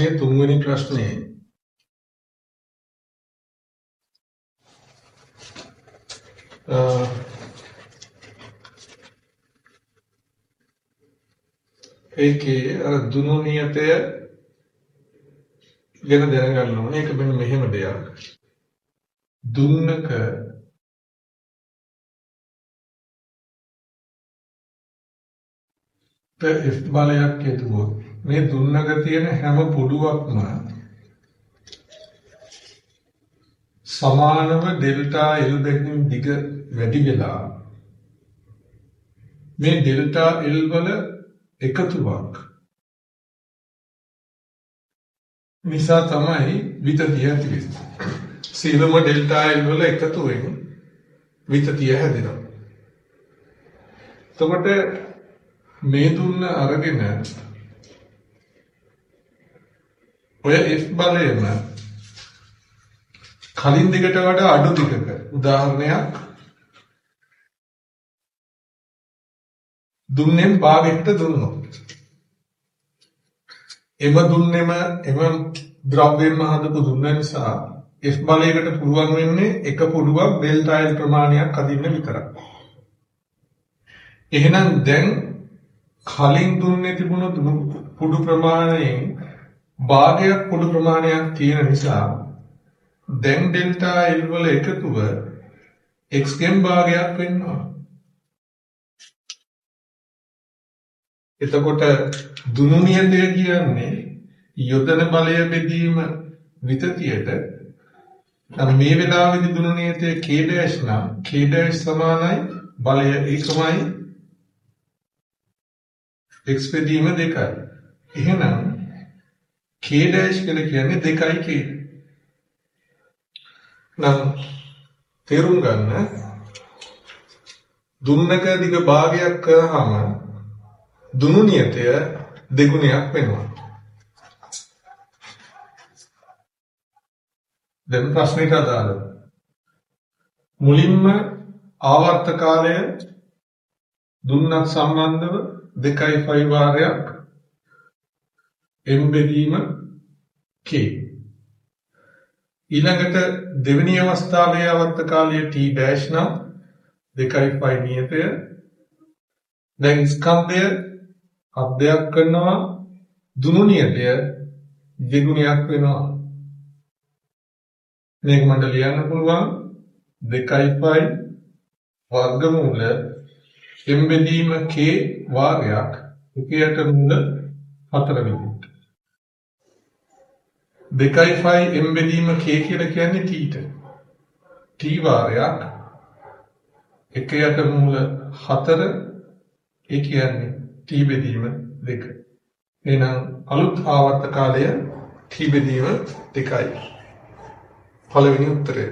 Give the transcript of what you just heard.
මේ තුන්වෙනි ප්‍රශ්නේ ඒකේ අර දුනු නියතය ගැන දැනගන්න ඕනේ. ඒක මෙන්න මෙහෙම දෙයක්. දුන්නක F බලයක් හේතුවොත් මේ දුන්නක තියෙන හැම පුඩුවක්ම සමානව ඩෙල්ටා L දෙකින් දිග වැඩි වෙලා මේ ඩෙල්ටා L වල එකතුවක් නිසා තමයි විතතිය ඇති වෙන්නේ. සියලුම ඩෙල්ටා L වල එකතුවෙන් විතතිය හැදෙනවා. එතකොට මේ දුන්න අරගෙන ඔය F බලයම කලින් දිගට වඩා අඩු දිගක උදාහරණයක් දුන්නෙන් භාගයකට දුන්නොත් එම දුන්නෙම එම ද්‍රව්‍යයෙන්ම හදපු දුන්න නිසා F බලයකට පුළුවන් වෙන්නේ එක පුඩුවක් ඩෙල්ටා L ප්‍රමාණයක් අදින්න විතරයි. එහෙනම් දැන් කලින් දුන්නේ තිබුණු පුඩු ප්‍රමාණයෙන් භාගයක් පුඩු ප්‍රමාණයක් තියෙන නිසා දැන් ඩෙල්ටා L වල එකතුව x ගෙන් භාගයක් වෙනවා. එතකොට දුනු නියතය කියන්නේ යොදන බලය බෙදීම විතතියට. දැන් මේ වෙලාවේදී දුනු නියතය k' නම් k' සමානයි බලය ඒකමයි x බෙදීම 2යි. එහෙනම් k' කියලා කියන්නේ 2k. නම් තේරුම් ගන්න දුන්නක දිග භාගයක් කරාම දුනු නියතය දෙගුණයක් වෙනවා. දැන් ප්‍රශ්නෙට අදාළව මුලින්ම ආවර්ත කාලය දුන්නක් සම්බන්ධව 2.5 වාරයක් m බෙදීම k. ඊළඟට දෙවෙනි අවස්ථාවේ ආවර්ත කාලය t' නම් 2.5 නියතය. දැන් ස්කන්ධය අධ්‍යයක් කරනවා දුනු නියතය දෙගුණයක් වෙනවා. මේක මට ලියන්න පුළුවන් 2.5 වර්ගමූල m බෙදීම k වාරයක් 1ට මූල 4 විදිහට. 2.5 m බෙදීම k කියලා කියන්නේ t වාරයක් 1ට මූල 4 ඒ කියන්නේ t බෙදීම 2. එහෙනම් අලුත් ආවර්ත කාලය t බෙදීම 2යි. පළවෙනි උත්තරය.